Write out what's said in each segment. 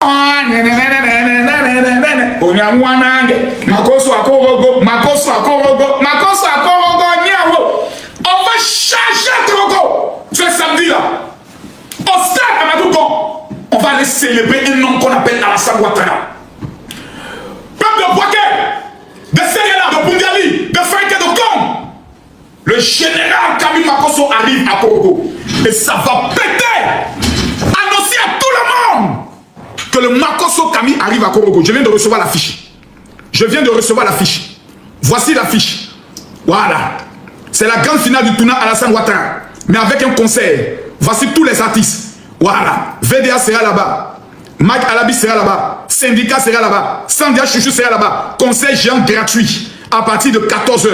On va charger Togo ce samedi là. Au stade Amadou Gon, on va aller célébrer un nom qu'on appelle Alassane Ouattara. Peuple de Boaké, de Sénégal, de Bundiali, de Franké, de Kong. Le général Camille Makosso arrive à Korogo. Et ça va péter. Annoncer à tout le monde que le Makosso Camille arrive à Korogo. Je viens de recevoir la fiche. Je viens de recevoir la fiche. Voici la fiche. Voilà. C'est la grande finale du tournoi Alassane Ouattara. Mais avec un concert. Voici tous les artistes. Voilà. VDA sera là-bas. Mike Alabi sera là-bas. Syndicat sera là-bas. Sandia Chouchou sera là-bas. Concert géant gratuit. À partir de 14 h.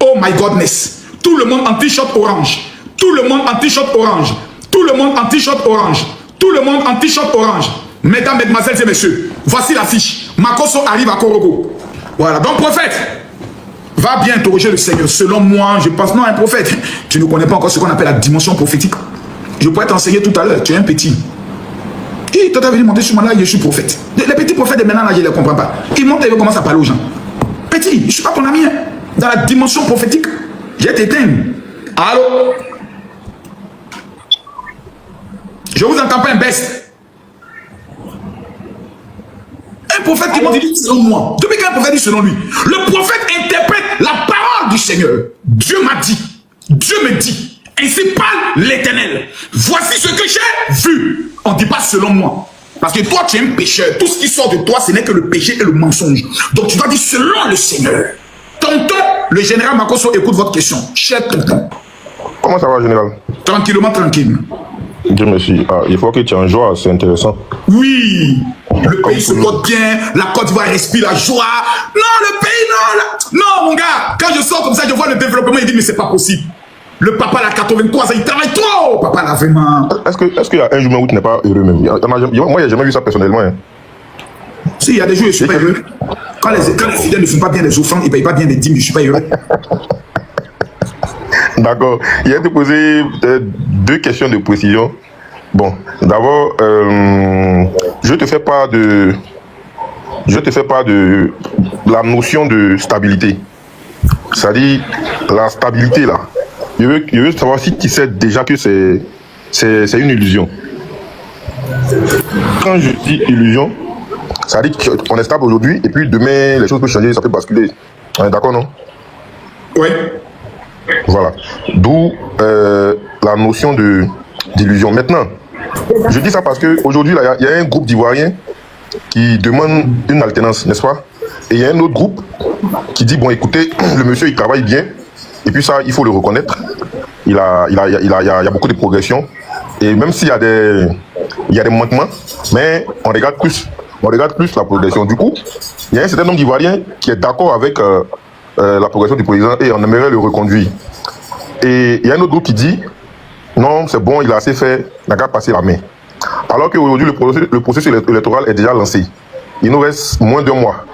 Oh my godness. Tout le monde en t-shirt orange. Tout le monde en t-shirt orange. Tout le monde en t-shirt orange. Tout le monde en t-shirt orange. Mesdames, mesdemoiselles et messieurs, voici l'affiche. Makosso arrive à Korogo. Voilà. Donc, prophète, va bien interroger le Seigneur. Selon moi, je pense, non, un prophète. Tu ne connais pas encore ce qu'on appelle la dimension prophétique. Je pourrais t'enseigner tout à l'heure. Tu es un petit. Et toi, tu as venu monter sur moi là, je suis prophète. Les petits prophètes de maintenant, là, je ne les comprends pas. Ils montent et ils commencent à parler aux gens. Petit, je ne suis pas ton ami. Hein. Dans la dimension prophétique, j'ai t'éteint. Allô? Je vous entends pas un best. Un prophète qui m'a dit selon moi. Depuis qu'un prophète dit selon lui, le prophète interprète la parole du Seigneur. Dieu m'a dit, Dieu me dit, ainsi parle l'Éternel. Voici ce que j'ai vu. On ne dit pas selon moi. Parce que toi, tu es un pécheur. Tout ce qui sort de toi, ce n'est que le péché et le mensonge. Donc tu dois dire selon le Seigneur. Tonton, le général Makosso écoute votre question. Cher tonton. Comment ça va, général? Tranquillement, tranquille. Dieu merci. Ah, il faut que tu aies en joie, c'est intéressant. Oui, le pays se porte bien, la Côte d'Ivoire respire la joie. Non, le pays, non, non, mon gars. Quand je sors comme ça, je vois le développement, il dit, mais c'est pas possible. Le papa, là, 83 ans, il travaille trop. Papa, là, vraiment. Est-ce qu'il y a un jour où tu n'es pas heureux même? Moi, j'ai jamais vu ça personnellement. Hein. Si, il y a des jours où je suis pas heureux. Quand les fidèles ne font pas bien les offrandes, ils ne payent pas bien les dîmes, je ne suis pas heureux. D'accord. Il y a te poser deux questions de précision. Bon, d'abord, je te fais part de la notion de stabilité. C'est-à-dire la stabilité là. Je veux savoir si tu sais déjà que c'est une illusion. Quand je dis illusion, ça veut dire qu'on est stable aujourd'hui et puis demain les choses peuvent changer, ça peut basculer. D'accord, non? Oui. Voilà. D'où la notion d'illusion. Maintenant, je dis ça parce qu'aujourd'hui, il y a un groupe d'Ivoiriens qui demande une alternance, n'est-ce pas? Et il y a un autre groupe qui dit, bon, écoutez, le monsieur, il travaille bien. Et puis ça, il faut le reconnaître. Il y a beaucoup de progression. Et même s'il y a des manquements, mais on regarde plus la progression. Du coup, il y a un certain nombre d'Ivoiriens qui est d'accord avec la progression du président et on aimerait le reconduire. Et il y a un autre groupe qui dit non, c'est bon, il a assez fait, n'a qu'à passer la main. Alors qu'aujourd'hui, le processus électoral est déjà lancé. Il nous reste moins d'un mois.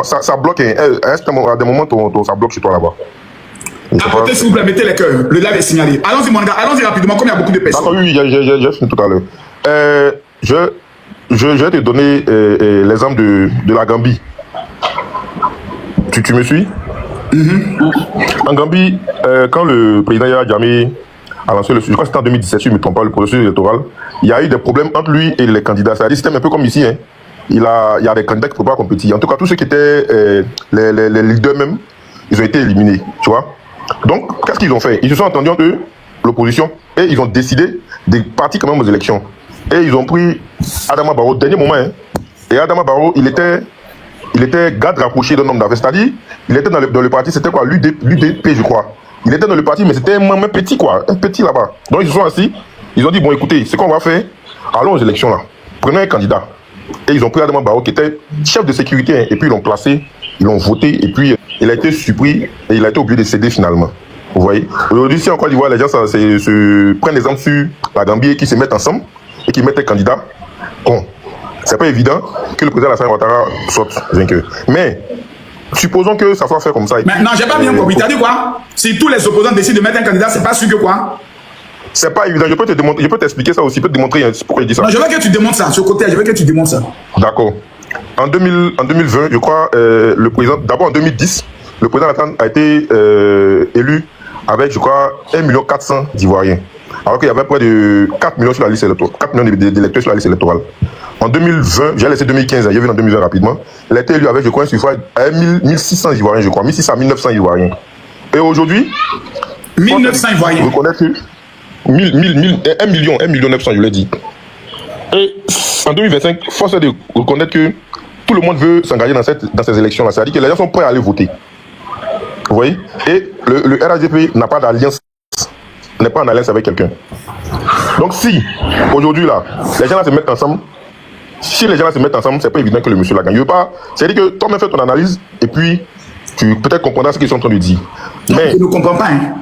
Ça bloque, à des moments, ça bloque chez toi là-bas. Apportez, s'il vous plaît, mettez les cœurs. Le live est signalé. Allons-y, mon gars, allons-y rapidement, comme il y a beaucoup de personnes. D'accord, oui, j'ai fini tout à l'heure. Je vais te donner l'exemple de la Gambie. Tu me suis? En Gambie, quand le président Yahya Jammeh a lancé je crois que c'était en 2017, si je ne me trompe pas, le processus électoral, il y a eu des problèmes entre lui et les candidats. C'est-à-dire c'était un peu comme ici. Hein. Il y a des candidats qui ne peuvent pas compétir. En tout cas, tous ceux qui étaient les leaders même, ils ont été éliminés. Tu vois? Donc, qu'est-ce qu'ils ont fait? Ils se sont entendus entre l'opposition et ils ont décidé de partir quand même aux élections. Et ils ont pris Adama Barrow au dernier moment. Hein. Et Adama Barrow, il était garde rapproché d'un homme d'affaires. C'est-à-dire, il était dans le parti, c'était quoi? L'UDP, je crois. Il était dans le parti, mais c'était un petit, quoi. Un petit là-bas. Donc, ils se sont assis. Ils ont dit, bon, écoutez, ce qu'on va faire, allons aux élections, là. Prenons un candidat. Et ils ont pris Adama Barrow, qui était chef de sécurité. Hein, et puis, ils l'ont placé, ils l'ont voté. Et puis, il a été surpris et il a été obligé de céder finalement. Vous voyez? Aujourd'hui, si en Côte d'Ivoire, les gens se prennent exemple sur la Gambie et qui se mettent ensemble et qui mettent un candidat, bon, c'est pas évident que le président Alassane Ouattara sorte vainqueur. Mais supposons que ça soit fait comme ça. Mais non, j'ai pas bien compris. T'as dit quoi? Si tous les opposants décident de mettre un candidat, c'est pas sûr que quoi? C'est pas évident. Je peux t'expliquer ça aussi. Je peux te démontrer pourquoi je dis ça. Non, je veux que tu démontres ça. Ce côté, je veux que tu démontres ça. D'accord. En 2020, je crois, le président, d'abord en 2010, le président Alassane a été élu avec, je crois, 1,4 million d'Ivoiriens. Alors qu'il y avait près de 4 millions sur la liste électorale, 4 millions d'électeurs sur la liste électorale. En 2020, j'ai laissé 2015, j'ai vu en 2020 rapidement, il a été élu avec, je crois, un suffrage à 1600 Ivoiriens, je crois, 1600 à 1900 Ivoiriens. Et aujourd'hui, 1900 Ivoiriens. Reconnaître que 1 million 900, je l'ai dit. Et en 2025, force est de reconnaître que tout le monde veut s'engager dans ces élections-là. C'est-à-dire que les gens sont prêts à aller voter. Vous voyez? Et le RHDP n'a pas d'alliance, n'est pas en alliance avec quelqu'un. Donc si, aujourd'hui, là, les gens là se mettent ensemble, si les gens là se mettent ensemble, c'est pas évident que le monsieur la gagne. C'est-à-dire que toi-même fais ton analyse, et puis tu peut-être comprendras ce qu'ils sont en train de dire. Non, mais je ne comprends pas. Hein.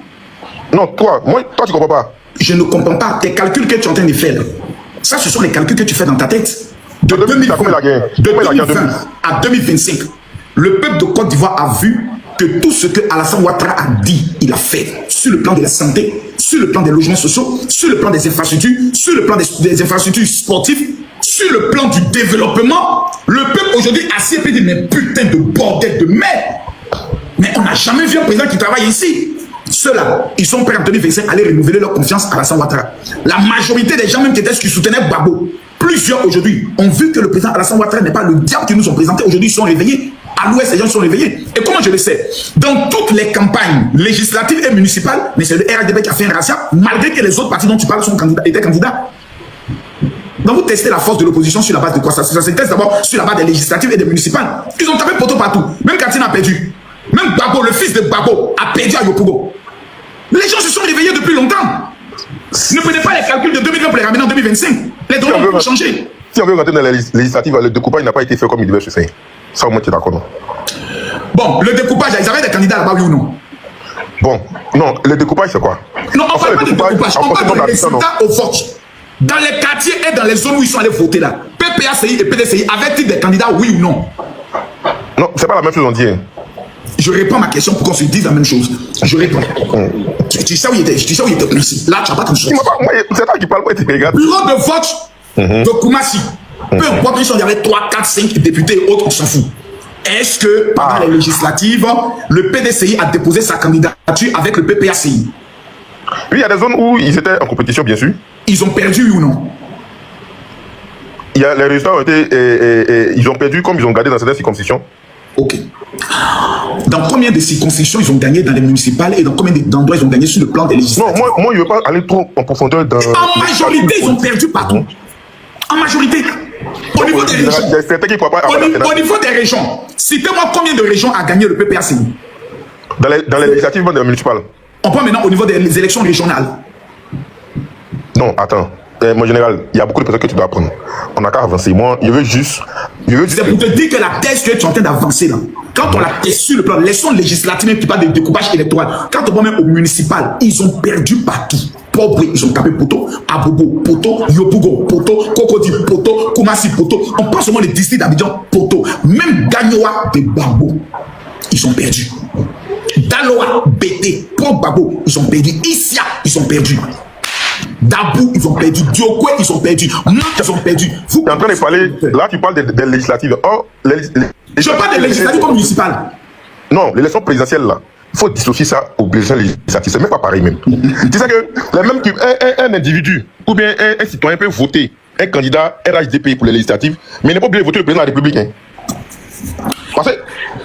Non, toi, tu comprends pas. Je ne comprends pas tes calculs que tu es en train de faire. Ça, ce sont les calculs que tu fais dans ta tête. De 2020 à 2025, le peuple de Côte d'Ivoire a vu que tout ce que Alassane Ouattara a dit, il a fait. Sur le plan de la santé, sur le plan des logements sociaux, sur le plan des infrastructures, sur le plan des infrastructures sportives, sur le plan du développement. Le peuple aujourd'hui a assis et dit, mais putain de bordel de merde. Mais on n'a jamais vu un président qui travaille ici. Ceux-là, ils sont prêts en 2025 à aller renouveler leur confiance à Alassane Ouattara. La majorité des gens même qui soutenaient Gbagbo, plusieurs aujourd'hui, ont vu que le président Alassane Ouattara n'est pas le diable qui nous ont présenté. Aujourd'hui, ils sont réveillés. À l'ouest, les gens sont réveillés. Et comment je le sais? Dans toutes les campagnes législatives et municipales, mais c'est le RHDP qui a fait un razzia, malgré que les autres partis dont tu parles étaient candidats. Donc vous testez la force de l'opposition sur la base de quoi? Ça se teste d'abord sur la base des législatives et des municipales. Ils ont tapé poteau partout. Même Katina a perdu. Même Gbagbo, le fils de Gbagbo, a perdu à Yopougo. Les gens se sont réveillés depuis longtemps. Ne prenez pas les calculs de 2020 pour les ramener en 2025. Les données vont changer. Si on veut rentrer dans les législatives, le découpage n'a pas été fait comme il devait se faire. Ça, au moins, tu es d'accord, non? Bon, le découpage, ils avaient des candidats là-bas, oui ou non? Bon, non, le découpage, c'est quoi? Non, on ne parle pas de découpage, on parle de résultats au vote. Dans les quartiers et dans les zones où ils sont allés voter là, PPACI et PDCI avaient-ils des candidats, oui ou non? Non, c'est pas la même chose, on dit. Hein. Je réponds à ma question pour qu'on se dise la même chose. Je réponds. Tu sais où il était, merci. Là, tu n'as pas ton choix. C'est toi qui parle, moi, tu regardes. Bureau de vote de Koumassi. Peu importe, il y avait 3, 4, 5 députés et autres, on s'en fout. Est-ce que pendant les législatives, le PDCI a déposé sa candidature avec le PPACI? Oui, il y a des zones où ils étaient en compétition, bien sûr. Ils ont perdu, oui ou non? Les résultats ont été. Ils ont perdu comme ils ont gagné dans certaines circonscriptions. Ok. Dans combien de circonscriptions ils ont gagné dans les municipales et dans combien d'endroits ils ont gagné sur le plan des législatives? Non, moi je ne veux pas aller trop en profondeur dans. En majorité, ils ont perdu partout. En majorité. Au niveau des régions. Au niveau des régions. Citez-moi combien de régions a gagné le PPACI? Dans les législatives, dans les municipales. On prend maintenant au niveau des élections régionales. Non, attends. Mon général, il y a beaucoup de personnes que tu dois apprendre. On n'a qu'à avancer. Moi, je veux juste. C'est pour te dire que la thèse que tu es en train d'avancer là, quand on l'a testé sur le plan, l'élection législative qui parle de découpage électoral, quand on va même au municipal, ils ont perdu partout. Pauvre, ils ont tapé poteau, Abobo, poteau, Yopougo, poteau, Cocody, poteau, Koumassi, poteau. On parle seulement des districts d'Abidjan, poteau. Même Gagnoa de Babo, ils ont perdu. Daloa, Bété, pauvre Babo, ils ont perdu. Issia, ils ont perdu. Dabou, ils ont perdu. Diokwe, ils ont perdu. Mank, ils ont perdu. Tu es en train de parler, là tu parles des législatives. Oh, je parle des législatives comme municipales. Non, l'élection présidentielle là, il faut dissocier ça aux élections législatives. C'est même pas pareil même. Tu sais que les mêmes un individu ou bien un citoyen peut voter un candidat RHDP pour les législatives, mais il n'est pas obligé de voter le président de la République. Hein. Parce que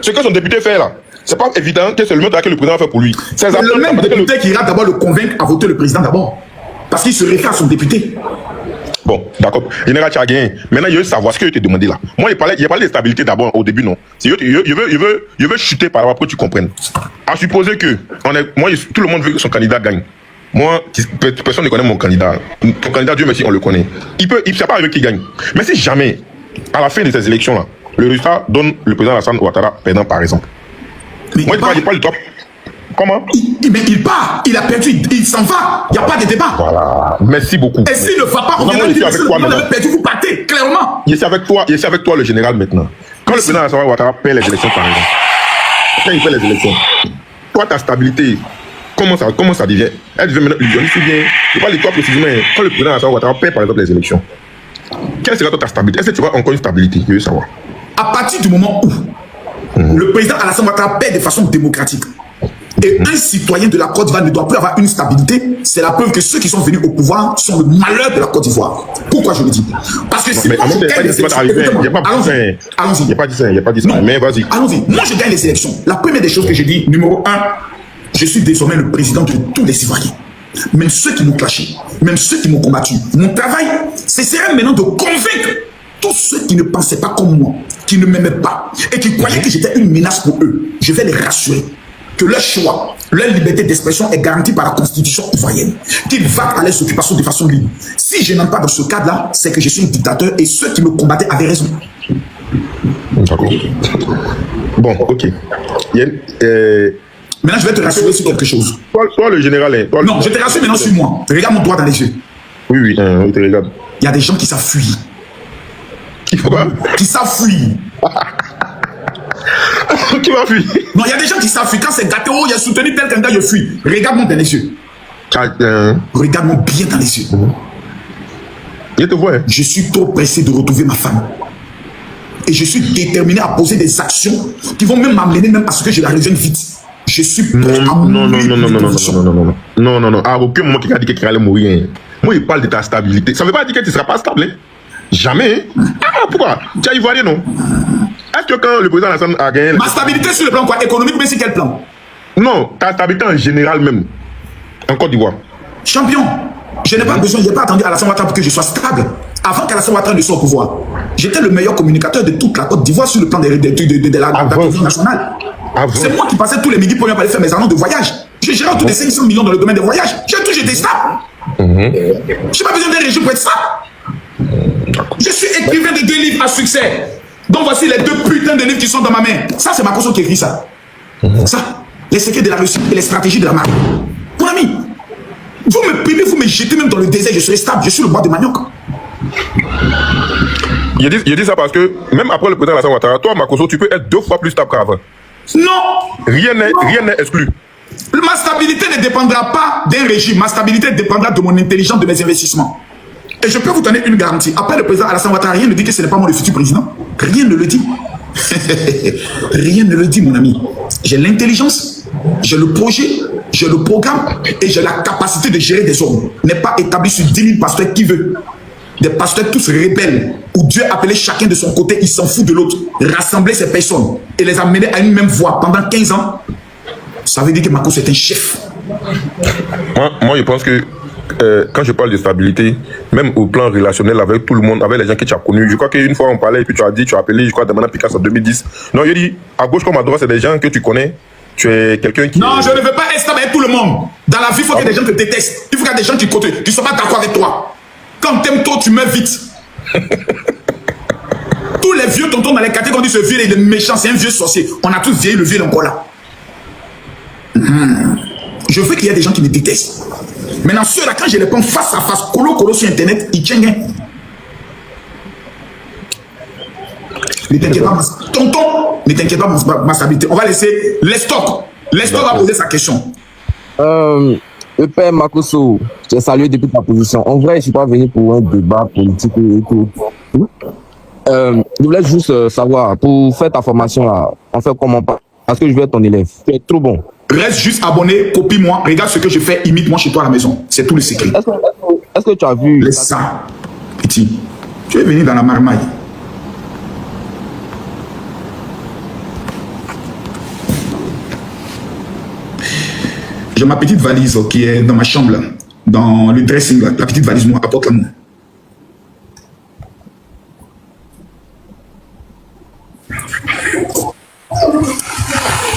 ce que son député fait là, c'est pas évident que c'est le même que le président fait pour lui. C'est le même député qui ira d'abord le convaincre à voter le président d'abord. Parce qu'il se réfère à son député. Bon, d'accord. Général, tu as gagné. Maintenant, je veux savoir ce que je t'ai demandé là. Moi, il parlait de stabilité d'abord au début, non. Je veux chuter par rapport pour que tu comprennes. À supposer que tout le monde veut que son candidat gagne. Moi, personne ne connaît mon candidat. Ton candidat, Dieu merci, on le connaît. Il ne sait pas avec qui gagne. Mais si jamais, à la fin de ces élections-là, le résultat donne le président Alassane Ouattara perdant, par exemple. Mais moi, je parle du top. Comment? Mais il part, il a perdu, il s'en va, il n'y a pas de débat. Voilà, merci beaucoup. Et s'il ne va pas, on va dire que vous avez perdu, vous partez, clairement. Je suis avec toi le général maintenant. Quand le président Alassane Ouattara perd les élections, par exemple, quand il fait les élections, toi, ta stabilité, comment ça devient? Elle devient maintenant illusionniste ou bien, je parle de toi précisément, quand le président Alassane Ouattara perd par exemple les élections, quelle sera ta stabilité? Est-ce que tu auras encore une stabilité? Je veux savoir. À partir du moment où le président Alassane Ouattara perd de façon démocratique, et un citoyen de la Côte d'Ivoire ne doit plus avoir une stabilité, c'est la preuve que ceux qui sont venus au pouvoir sont le malheur de la Côte d'Ivoire. Pourquoi je le dis? Parce que si moi je gagne les élections, allons-y, il n'y a pas dit ça, mais vas-y. Allons-y, moi je gagne les élections. La première des choses que j'ai dit, numéro 1, je suis désormais le président de tous les Ivoiriens. Même ceux qui m'ont clashé, même ceux qui m'ont combattu. Mon travail, ce serait maintenant de convaincre tous ceux qui ne pensaient pas comme moi, qui ne m'aimaient pas et qui croyaient que j'étais une menace pour eux. Je vais les rassurer que leur choix, leur liberté d'expression est garantie par la Constitution ivoirienne, qu'ils vaquent à leurs occupations de façon libre. Si je n'entre pas dans ce cadre-là, c'est que je suis un dictateur et ceux qui me combattaient avaient raison. D'accord. Bon, ok. Maintenant, je vais te rassurer sur quelque chose. Toi le général. Non, je te rassure maintenant sur moi. Regarde mon doigt dans les yeux. Oui, je te regarde. Il y a des gens qui savent fuir. Qui faut quoi? Qui savent fuir. Qui va fuir? Non, il y a des gens qui savent fuir. Quand c'est gâté, oh, il a soutenu tel qu'un gars, je fuis. Regarde-moi dans les yeux. Regarde-moi bien dans les yeux. Je te vois. Hein? Je suis trop pressé de retrouver ma femme. Et je suis déterminé à poser des actions qui vont même m'amener même à ce que je la revienne vite. Je suis prêt à mourir. Non. À aucun moment quelqu'un a dit qu'il allait mourir. Moi, il parle de ta stabilité. Ça ne veut pas dire que tu ne seras pas stable. Hein? Jamais. Ah, pourquoi? Tu as ivoirien, non? Est-ce que quand le président Alassane a gagné... Ma stabilité sur le plan quoi? Économique, mais sur quel plan? Non, ta stabilité en général même. En Côte d'Ivoire. Champion, je n'ai pas besoin, je n'ai pas attendu Alassane Ouattara pour que je sois stable. Avant qu'Alassane Ouattara ne soit au pouvoir, j'étais le meilleur communicateur de toute la Côte d'Ivoire sur le plan de la télévision nationale. C'est moi qui passais tous les midis pour aller faire mes annonces de voyage. Je gérais autour de 500 millions dans le domaine des voyages. J'ai toujours été stable. Je n'ai pas besoin d'un régime pour être stable. Je suis écrivain de 2 livres à succès. Donc voici les 2 putains de livres qui sont dans ma main. Ça, c'est ma conscience qui écrit ça. Ça, les secrets de la réussite et les stratégies de la marque. Mon ami, vous me primez, vous me jetez même dans le désert, je serai stable. Je suis le bois de manioc. Je dis ça parce que même après le président Alassane Ouattara, toi, Makosso, tu peux être 2 fois plus stable qu'avant. Non. Rien n'est exclu. Ma stabilité ne dépendra pas d'un régime. Ma stabilité dépendra de mon intelligence, de mes investissements. Et je peux vous donner une garantie. Après le président Alassane Ouattara, rien ne dit que ce n'est pas moi le futur président. Rien ne le dit. Rien ne le dit, mon ami. J'ai l'intelligence, j'ai le projet, j'ai le programme et j'ai la capacité de gérer des hommes. N'est pas établi sur 10 000 pasteurs qui veut. Des pasteurs tous rebelles, où Dieu appelait chacun de son côté, il s'en fout de l'autre. Rassembler ces personnes et les amener à une même voie pendant 15 ans, ça veut dire que Makosso est un chef. Moi, je pense que quand je parle de stabilité, même au plan relationnel avec tout le monde, avec les gens que tu as connus, je crois qu'une fois on parlait et puis tu as dit, tu as appelé, je crois, Damana Picasso en 2010. Non, je dis, à gauche comme à droite, c'est des gens que tu connais. Tu es quelqu'un qui... Non, je ne veux pas être stable avec tout le monde. Dans la vie, il faut que des gens te détestent. Il faut qu'il y ait des gens qui ne sont pas d'accord avec toi. Quand t'aimes toi, tu meurs vite. Tous les vieux tontons dans les quartiers, quand on dit ce vieux, il est méchant, c'est un vieux sorcier. On a tous vieilli, le vieux est encore là. Je veux qu'il y ait des gens qui me détestent. Maintenant, ceux-là, quand je les prends face à face, colo sur Internet, ils tiennent. Ne t'inquiète pas, tonton, ne t'inquiète pas, ma stabilité. On va laisser Lestok. Lestok va poser sa question. Le père Makosso, j'ai salué depuis ta position. En vrai, je ne suis pas venu pour un débat politique et tout. Je voulais juste savoir, pour faire ta formation là, on fait comment? Parce que je veux être ton élève. Tu es trop bon. Reste juste abonné, copie-moi, regarde ce que je fais, imite-moi chez toi à la maison. C'est tout le secret. Est-ce que tu as vu... Laisse ça, petit. Tu es venu dans la marmaille. J'ai ma petite valise qui est dans ma chambre, là, dans le dressing, là. La petite valise, moi, apporte-la moi.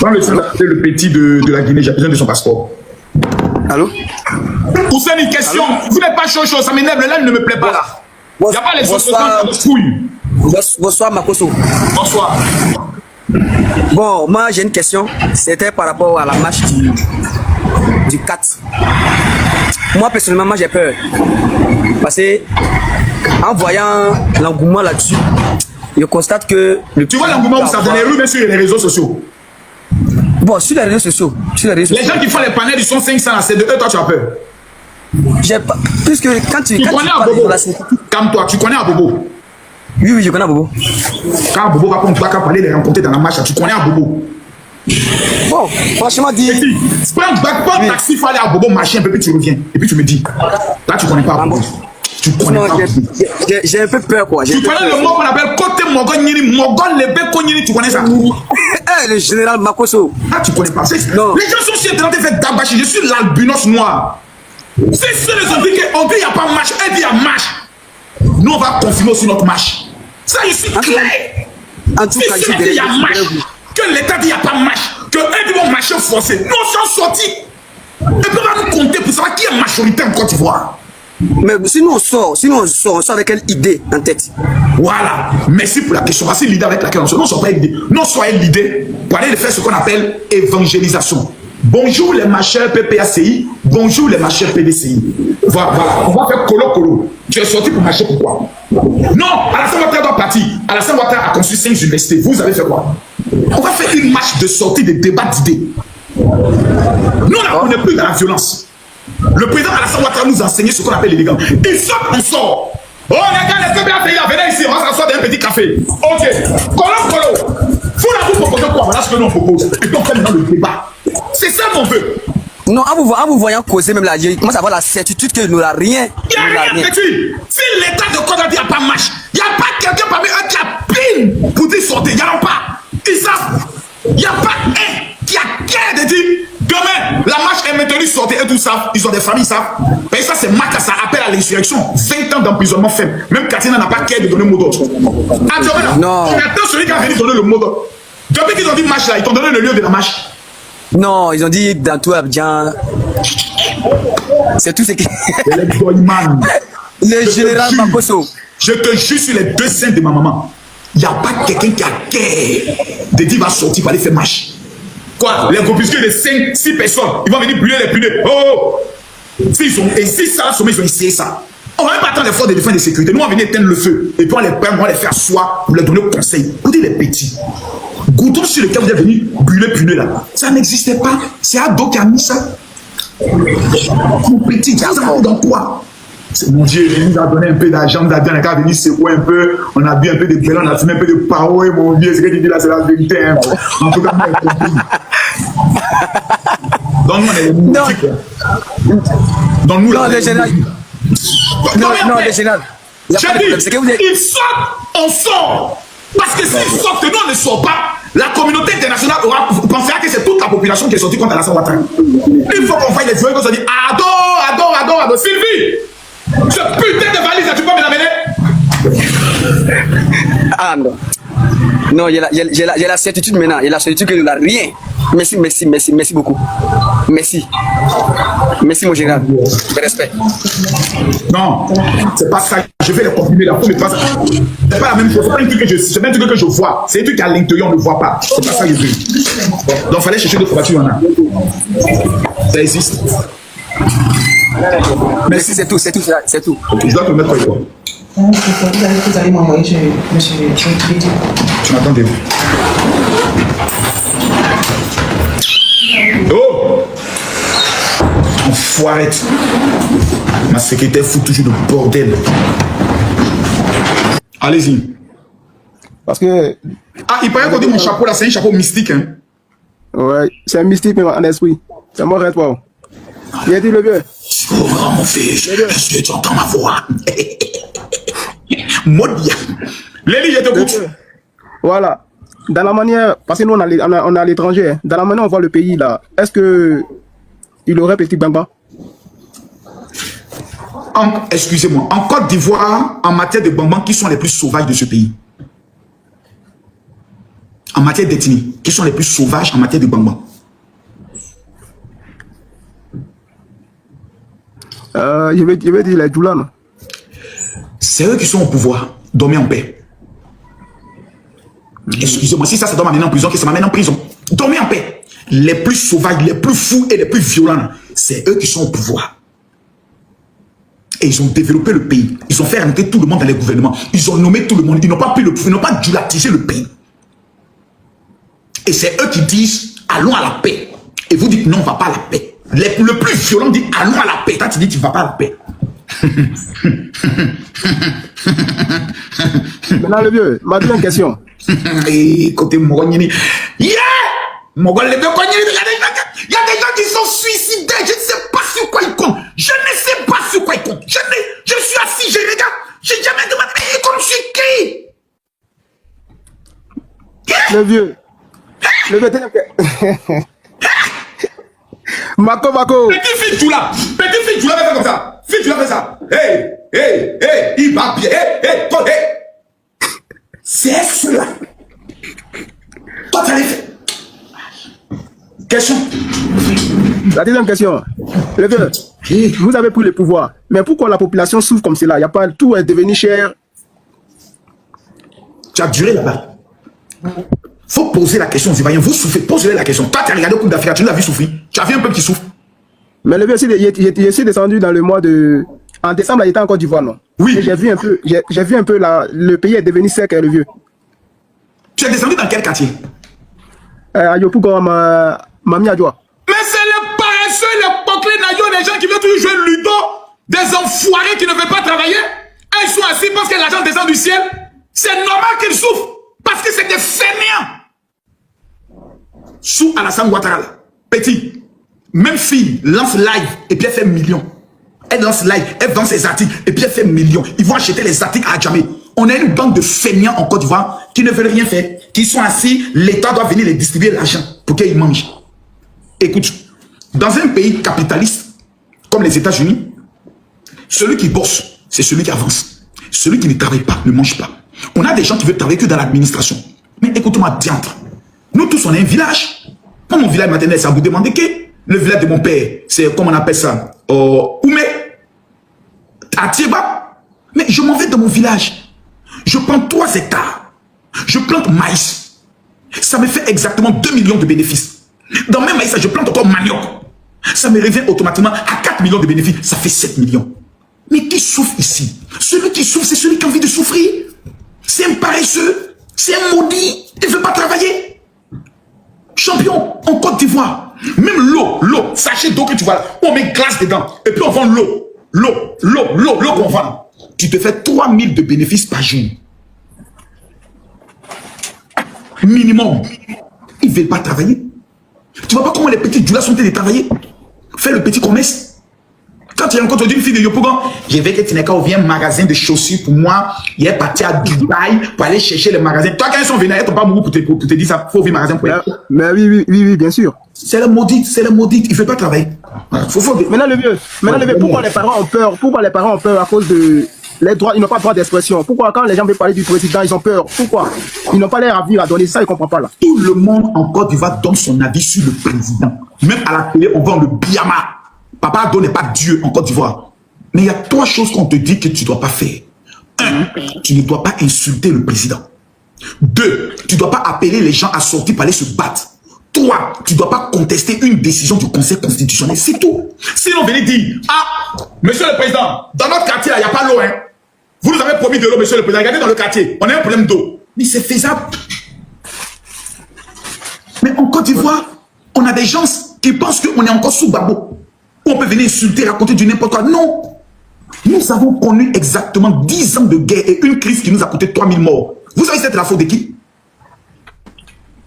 Prends le temps d'appeler le petit de la Guinée, j'ai besoin de son passeport. Allô? Hussein, une question. Vous n'êtes pas chaud, ça m'énerve, là, il ne me plaît pas. Il n'y a pas les autres couilles. Bonsoir, Makosso. Bonsoir. Bon, moi, j'ai une question. C'était par rapport à la marche du 4. Moi, personnellement, moi, j'ai peur. Parce que, en voyant l'engouement là-dessus, je constate que... Tu vois l'engouement où ça dans les rues, mais sur les réseaux sociaux. Bon, sur les réseaux sociaux. Les gens qui font les panels, ils sont 500 là, c'est de eux, toi tu as peur. J'ai pas. Puisque quand tu connais parles Abobo. de la... Calme-toi, tu connais Abobo. Oui, je connais Abobo. Quand Abobo va prendre toi, quand parler les rencontrer dans la marche, tu connais Abobo. Bon, franchement dit. Prends un taxi, il faut aller à Abobo, marcher un peu, puis tu reviens. Et puis tu me dis. Là, tu connais pas Abobo. Tu connais pas. J'ai un peu peur quoi. Tu connais le mot qu'on appelle côté Mogon Nini, Mogon Lebe Konyini, tu connais ça? Le général Makoso. Ah, tu connais pas. Non. Les gens sont si en train de faire Dabachi, je suis l'albinos noir. C'est ceux les ont dit qu'on dit qu'il n'y a pas marche, elle dit qu'il y a marche. Nous, on va confirmer aussi notre marche. Ça, je suis clair. En tout cas, il y a marche, que l'État dit qu'il n'y a pas marche, que eux vont marcher forcé. Nous, on s'en sortis. Et puis, on va nous compter pour savoir qui est majoritaire en Côte d'Ivoire. Mais si nous on sort avec quelle idée en tête? Voilà. Merci pour la question. Voici l'idée avec laquelle on sort. Non, on ne pas l'idée. Non, soyez l'idée pour aller faire ce qu'on appelle évangélisation. Bonjour les machins PPACI, bonjour les machins PDCI. Voilà, on va faire colo. Tu es sorti pour marcher pourquoi? Non, Alassane Ouattara doit partir. Alassane Ouattara a construit 5 universités. Vous avez fait quoi? On va faire une marche de sortie de débat d'idées. Nous, on n'est plus dans la violence. Le président Alassane Ouattara nous a enseigné ce qu'on appelle l'élégance. Il sort, on sort. Oh les gars, les PPACI, venez ici, on va s'asseoir dans un petit café. Ok, colo. Vous là, vous proposez quoi? Voilà ce que nous on propose. Et puis on fait maintenant le débat. C'est ça qu'on veut. Non, en vous voyant causer même là, je commence à avoir la certitude que nous n'avons rien. Il n'y a rien petit. Si l'État de Côte d'Ivoire n'a pas marche, il n'y a pas quelqu'un parmi eux qui a pile pour dire sortir. Il n'y en a pas. Ils savent. Il n'y a pas un qui a cœur de dire demain, la marche est maintenue, sortez. Eux tous savent. Ils ont des familles, savent. Mais ça, c'est Maca, ça appelle à l'insurrection. 20 ans d'emprisonnement ferme. Même Katina n'a pas cœur de donner le mot d'ordre. Non. Attends, celui qui a venu donner le mot d'ordre. Depuis qu'ils ont dit marche là, ils t'ont donné le lieu de la marche. Non, ils ont dit dans tout Abidjan. C'est tout ce qui. Le général Makoso. Je te jure sur les 2 seins de ma maman. Il n'y a pas quelqu'un qui a cœur de dire va sortir, va aller faire marche. Quoi? Les groupuscules de 5, 6 personnes, ils vont venir brûler les pneus. Oh! Si ça a sommé, ils ont essayé ça. On va même pas attendre les forces de défense et de sécurité. Nous, on va venir éteindre le feu. Et puis on les prend, on va les faire asseoir pour leur donner conseil. Vous dites les petits. Goudron sur lequel vous êtes venu brûler pneus là. Ça n'existait pas. C'est Ado qui a mis ça. Mon petit, ça dans toi. C'est mon Dieu, il nous a donné un peu d'argent, nous a dit on a venu secouer un peu, on a bu un peu de bellon, on a fumé un peu de pao, et mon Dieu, ce que tu dis là, c'est la vérité. Hein. En tout cas, moi, j'ai compris. Donc, nous, on est les moutiques. Donc, nous, non, les généraux. Non, les généraux. J'ai dit, ils sortent, on sort. Parce que s'ils sortent, nous, on ne sort pas. La communauté internationale pensera que c'est toute la population qui est sortie contre Alassane Ouattara. Il faut qu'on fasse les vieux qui se disent Ado, Sylvie, ce putain de valise, tu peux me l'amener? Ah non. Non, j'ai la certitude maintenant. Il y a la certitude que nous n'avons rien. Merci beaucoup. Merci mon général. De respect. Non, c'est pas ça. Je vais les comprimer là. C'est pas ça. C'est pas la même chose. C'est pas un truc que je vois. C'est un truc qu'à l'intérieur on ne voit pas. C'est pas ça que je veux. Donc il fallait chercher d'autres voitures. Ça existe. Merci, c'est tout. Je dois te mettre quoi? Vous allez m'envoyer chez Tu m'attends déjà. Oh! Enfoirette. Ma secrétaire fout toujours le bordel. Allez-y. Parce que... Ah, il paraît qu'on dit mon chapeau là, c'est un chapeau mystique. Hein? Ouais, c'est un mystique mais en esprit. C'est mon rêve, wow. Il a dit le vieux. Oh mon fils, est-ce que tu entends ma voix? Modia. Lélie, je t'écoute. Voilà. Dans la manière, parce que nous on est à l'étranger, dans la manière on voit le pays là, est-ce que il aurait Petit Bamba? Excusez-moi, en Côte d'Ivoire, en matière de bambans, qui sont les plus sauvages de ce pays? En matière d'ethnie, qui sont les plus sauvages en matière de bambans? Je vais dire les Djoulans. C'est eux qui sont au pouvoir. Dormez en paix. Excusez-moi, si ça se m'amène en prison, que ça m'amène en prison. Dormez en paix. Les plus sauvages, les plus fous et les plus violents, c'est eux qui sont au pouvoir. Et ils ont développé le pays. Ils ont fait rentrer tout le monde dans les gouvernements. Ils ont nommé tout le monde. Ils n'ont pas pris le pouvoir. Ils n'ont pas dulatiser le pays. Et c'est eux qui disent allons à la paix. Et vous dites non, on ne va pas à la paix. Le plus violent dit allons à la paix. Toi, tu dis tu ne vas pas à la paix. Maintenant, le vieux, ma deuxième question. Et côté Mogonyini. Yeah! Mogol, il y a des gens qui sont suicidés. Je ne sais pas sur quoi ils comptent. Je ne sais pas sur quoi ils comptent. Je suis assis, je regarde. Je n'ai jamais demandé, mais comme je suis qui? Le vieux. Le vieux, Mako. Petit fille Djoula. Petit fille Djoula, fait comme ça. Fille Djoula fait ça. Hey, il va bien. Hey. C'est cela. Toi, tu as fait. Question. La deuxième question. Le vieux, vous avez pris le pouvoir. Mais pourquoi la population souffre comme cela? Il y a pas, tout est devenu cher. Tu as duré là-bas. Faut poser la question aux Ivoiriens. Vous souffrez, posez la question. Toi, tu as regardé au Coupe d'Afrique, tu l'as vu souffrir. Tu as vu un peuple qui souffre. Mais le vieux, je suis descendu dans le mois de... En décembre, il était en Côte d'Ivoire, non? Oui. J'ai vu un peu, le pays est devenu sec, le vieux. Tu es descendu dans quel quartier? À Yopougon, Mami Adjoa. Mais c'est les paresseux, les poclés naïos, les gens qui veulent toujours jouer le ludo, des enfoirés qui ne veulent pas travailler. Et ils sont assis parce que l'argent descend du ciel. C'est normal qu'ils souffrent. Parce que c'est des fainéants. Sous Alassane Ouattara, petit, même fille lance live et puis elle fait millions. Elle lance live, elle vend ses articles et puis elle fait millions. Ils vont acheter les articles à Djamé. On a une bande de fainéants en Côte d'Ivoire qui ne veulent rien faire, qui sont assis, l'État doit venir les distribuer l'argent pour qu'ils mangent. Écoute, dans un pays capitaliste comme les États-Unis, celui qui bosse, c'est celui qui avance. Celui qui ne travaille pas, ne mange pas. On a des gens qui veulent travailler que dans l'administration. Mais écoute-moi, diantre. Nous tous, on a un village. Moi, mon village maternel, c'est à vous demander que le village de mon père, c'est, comment on appelle ça, Oumé, à Tieba. Mais je m'en vais dans mon village. Je prends 3 hectares. Je plante maïs. Ça me fait exactement 2 millions de bénéfices. Dans mes maïs, je plante encore manioc. Ça me revient automatiquement à 4 millions de bénéfices. Ça fait 7 millions. Mais qui souffre ici? Celui qui souffre, c'est celui qui a envie de souffrir. C'est un paresseux. C'est un maudit. Il ne veut pas travailler. Champion, en Côte d'Ivoire, même l'eau, sachet d'eau que tu vois là, on met glace dedans. Et puis on vend l'eau qu'on vend. Tu te fais 3000 de bénéfices par jour. Minimum. Ils ne veulent pas travailler. Tu vois pas comment les petits djoulas sont en train de travailler? Faire le petit commerce. Quand tu rencontres une fille de Yopougon, je vais que Tineka ouvre un magasin de chaussures pour moi. Il est parti à Dubaï pour aller chercher les magasins. Toi, quand ils sont venus, ils t'ont pas mouru pour te dire ça. Il faut ouvrir un magasin pour eux. Mais oui, bien sûr. C'est le maudit. Il ne veut pas travailler. Maintenant, le vieux, pourquoi les parents ont peur? Pourquoi les parents ont peur à cause de les droits? Ils n'ont pas de droit d'expression. Pourquoi quand les gens veulent parler du président, ils ont peur? Pourquoi? Ils n'ont pas l'air à donner ça, ils ne comprennent pas là. Tout le monde en Côte d'Ivoire donne son avis sur le président. Même à la télé, on vend le Biama. Papa Ado n'est pas Dieu en Côte d'Ivoire. Mais il y a 3 choses qu'on te dit que tu ne dois pas faire. 1, tu ne dois pas insulter le président. 2, tu ne dois pas appeler les gens à sortir pour aller se battre. 3, tu ne dois pas contester une décision du Conseil constitutionnel. C'est tout. Sinon, venez dire, monsieur le président, dans notre quartier, il n'y a pas l'eau. Hein. Vous nous avez promis de l'eau, monsieur le président. Regardez dans le quartier, on a un problème d'eau. Mais c'est faisable. Mais en Côte d'Ivoire, on a des gens qui pensent qu'on est encore sous Gbagbo. On peut venir insulter, raconter du n'importe quoi. Non. Nous avons connu exactement 10 ans de guerre et une crise qui nous a coûté 3000 morts. Vous savez, c'était de la faute de qui?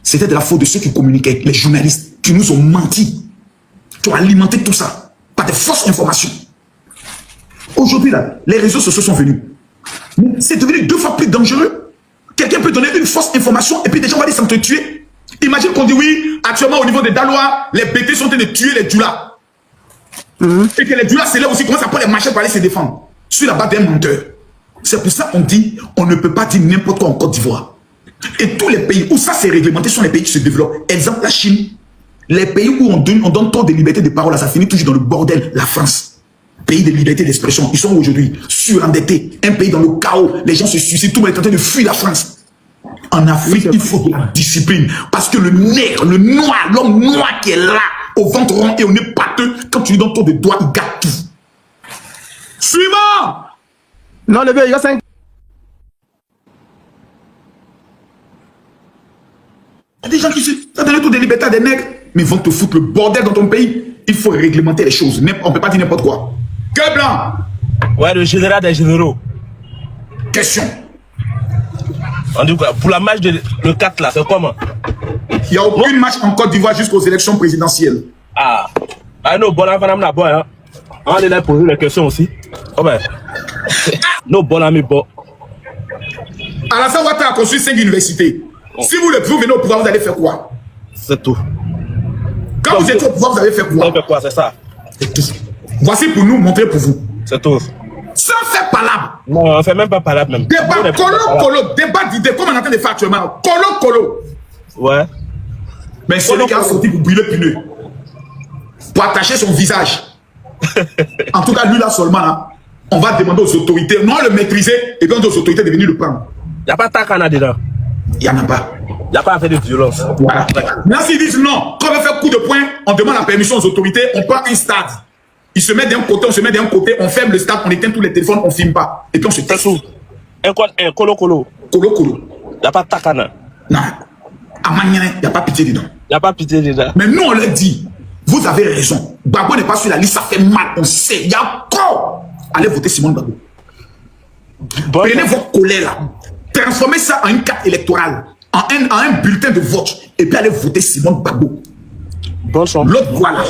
C'était de la faute de ceux qui communiquaient, les journalistes, qui nous ont menti, qui ont alimenté tout ça par des fausses informations. Aujourd'hui, là, les réseaux sociaux sont venus. C'est devenu 2 fois plus dangereux. Quelqu'un peut donner une fausse information et puis des gens vont aller s'entretuer. Imagine qu'on dit oui, actuellement au niveau des Dalois, les BT sont en train de tuer les Djoulas. Et que les Djoulas c'est là aussi commencent à prendre les machettes pour aller se défendre sur la base d'un menteur. C'est pour ça qu'on dit on ne peut pas dire n'importe quoi en Côte d'Ivoire. Et tous les pays où ça c'est réglementé sont les pays qui se développent. Exemple la Chine. Les pays où on donne tant de liberté de parole, ça finit toujours dans le bordel. La France, pays de liberté d'expression, ils sont aujourd'hui surendettés. Un pays dans le chaos, les gens se suicident, tout le monde est en train de fuir la France. En Afrique, il faut de la discipline. Parce que le nègre, le noir, l'homme noir qui est là, au ventre rond et au nez pâteux, quand tu lui donnes ton de doigts, il gâte tout. Suivant! Non, le vieux, il y a 5. Il y a des gens qui se... traîner tous des libertaires, des nègres, mais ils vont te foutre le bordel dans ton pays. Il faut réglementer les choses. On ne peut pas dire n'importe quoi. Cœur blanc. Ouais, le général des généraux. Question. On dit quoi? Pour la match de le 4 là, c'est comment? Il n'y a aucune match en Côte d'Ivoire jusqu'aux élections présidentielles. Ah non, bon, madame la bonne, hein. On est là pour poser les questions aussi. Oh ben. Non, bon ami, bon. Alassane Ouattara a construit 5 universités. Si vous venez au pouvoir, vous allez faire quoi? C'est tout. Quand vous êtes au pouvoir, vous allez faire Vous quoi? allez faire quoi, c'est ça? C'est tout. Voici pour nous montrer pour vous. C'est tout. Sans faire palabre. Non, on fait même pas parler même. Débat colo, débat d'idées, comme on est en train de faire actuellement. Colo. Ouais. Mais celui qui a sorti pour brûler pneu, pour attacher son visage. En tout cas, lui là seulement, là, on va demander aux autorités, non le maîtriser, et puis aux autorités de venir le prendre. Il n'y a pas de Takana dedans. Il n'y en a pas. Il n'y a pas fait de violence. Voilà. Maintenant, s'ils disent non, quand on va faire coup de poing, on demande la permission aux autorités, on prend un stade. Ils se mettent d'un côté, on se met d'un côté, on ferme le stade, on éteint tous les téléphones, on ne filme pas. Et puis on se teste. Un colo. Colo. Il n'y a pas de Takana. Non. À Manienne, il n'y a pas pitié dedans. Il n'y a pas pitié dedans. Mais nous, on leur dit, vous avez raison. Gbagbo n'est pas sur la liste, ça fait mal, on sait. Il y a encore. Allez voter Simon Gbagbo. Bon, Prenez votre colère là. Transformez ça en une carte électorale, en un bulletin de vote. Et puis allez voter Simon Gbagbo. bonne chance. L'autre voilà.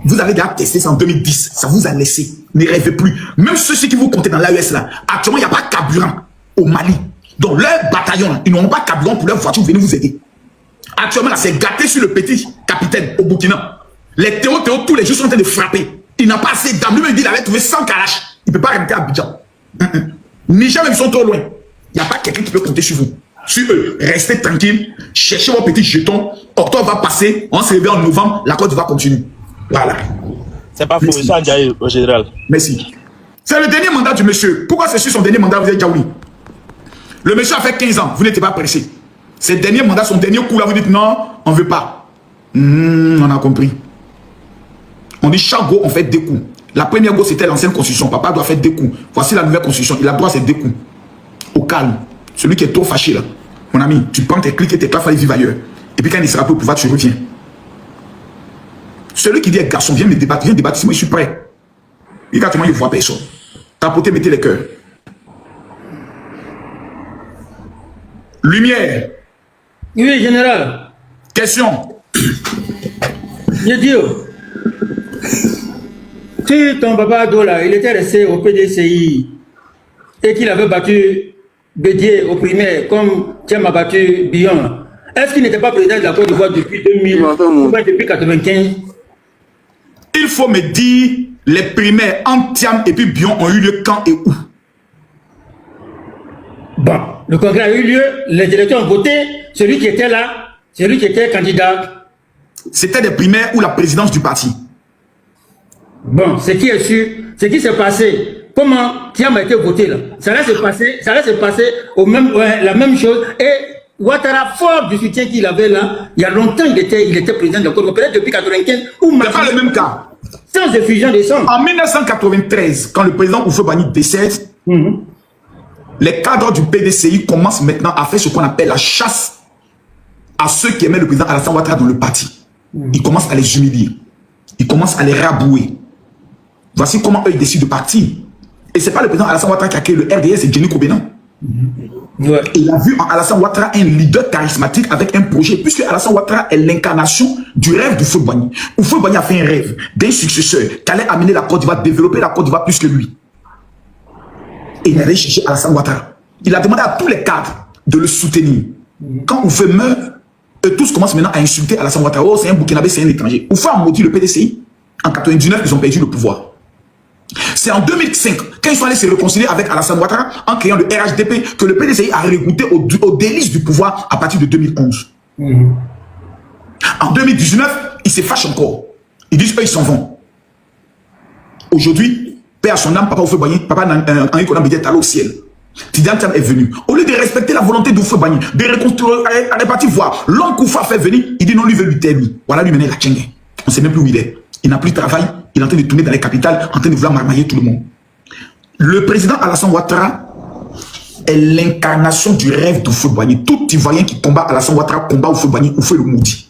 Vous avez déjà testé ça en 2010. Ça vous a laissé. Ne rêvez plus. Même ceux qui vous comptez dans l'AES là. Actuellement, il n'y a pas de carburant au Mali. Donc leur bataillon, là, ils n'auront pas de carburant pour leur voiture. Venez vous aider. Actuellement, là, c'est gâté sur le petit capitaine au Burkina. Les Théo, tous les jours sont en train de frapper. Il n'a pas assez d'âme. Lui-même, il avait trouvé 100 kalash. Il ne peut pas rentrer à Abidjan. Niger, même, ils sont trop loin. Il n'y a pas quelqu'un qui peut compter sur vous. Sur eux, restez tranquille. Cherchez vos petits jetons. Octobre va passer. On se réveille en novembre. La Côte va continuer. Voilà. C'est pas faux. Ils sont déjà au général. Merci. C'est le dernier mandat du monsieur. Pourquoi c'est sur son dernier mandat, vous êtes Djaouli? Le monsieur a fait 15 ans. Vous n'étiez pas pressé. C'est le dernier mandat, son dernier coup là, vous dites non, on ne veut pas. On a compris. On dit chaque go, on fait 2 coups. La première go, c'était l'ancienne constitution. Papa doit faire 2 coups. Voici la nouvelle constitution. Il a droit à ces 2 coups. Au calme. Celui qui est trop fâché là. Mon ami, tu prends tes clics et tes claques, il vivre ailleurs. Et puis quand il sera plus au pouvoir, tu reviens. Celui qui dit garçon, viens me débattre, moi je suis prêt. Et quand il ne voit personne. Tapotez, mettez les cœurs. Lumière. Oui, général. Question. Je dis, si ton papa Ado là, il était resté au PDCI et qu'il avait battu Bédier au primaire comme Thiam a battu Bion, est-ce qu'il n'était pas président de la Côte d'Ivoire depuis 2000 ou depuis 1995? Il faut me dire les primaires en Thiam et puis Bion ont eu lieu quand et où? Bon, le congrès a eu lieu, les électeurs ont voté, celui qui était là, celui qui était candidat. C'était des primaires ou la présidence du parti? Bon, ce qui est sûr, ce qui s'est passé, comment Thiam a été voté là, ça allait se passer au même, la même chose. Et Ouattara, fort du soutien qu'il avait là, il y a longtemps il était président de la Côte d'Ivoire, peut-être depuis 1995, ou C'est pas le même cas. sans effusion de sang. En 1993, quand le président Houphouët-Boigny décède, les cadres du PDCI commencent maintenant à faire ce qu'on appelle la chasse à ceux qui aimaient le président Alassane Ouattara dans le parti. Ils commencent à les humilier. Ils commencent à les rabouer. Voici comment eux ils décident de partir. Et ce n'est pas le président Alassane Ouattara qui a créé le RDS, c'est Jenny Kobenan. Ouais. Il a vu en Alassane Ouattara un leader charismatique avec un projet, puisque Alassane Ouattara est l'incarnation du rêve de Houphouët-Boigny. Houphouët-Boigny a fait un rêve d'un successeur qui allait amener la Côte d'Ivoire, développer la Côte d'Ivoire plus que lui. Et il allait chercher Alassane Ouattara. Il a demandé à tous les cadres de le soutenir. Quand Oufé meurt, eux tous commencent maintenant à insulter Alassane Ouattara. Oh, c'est un Burkinabé, c'est un étranger. Oufé a maudit le PDCI. En 1999, ils ont perdu le pouvoir. C'est en 2005, quand ils sont allés se réconcilier avec Alassane Ouattara, en créant le RHDP, que le PDCI a régoûté aux délices du pouvoir à partir de 2011. En 2019, ils se fâchent encore. Ils disent, eux, ils s'en vont. Aujourd'hui, paix à son âme, papa Houphouët-Boigny, papa Henri Konan Bédié est allé au ciel. Tidiane Thiam est venu. Au lieu de respecter la volonté d'Houphouët-Boigny, de reconstruire, à répartir voir, l'homme qu'Oufouët a fait venir, il dit non, lui veut lui terminer. Voilà, lui mener la tchengue. On ne sait même plus où il est. Il n'a plus de travail, il est en train de tourner dans les capitales, en train de vouloir marmailler tout le monde. Le président Alassane Ouattara est l'incarnation du rêve d'Houphouët-Boigny. Tout Ivoirien qui combat Alassane Ouattara combat Houphouët-Boigny, Houphouët le maudit.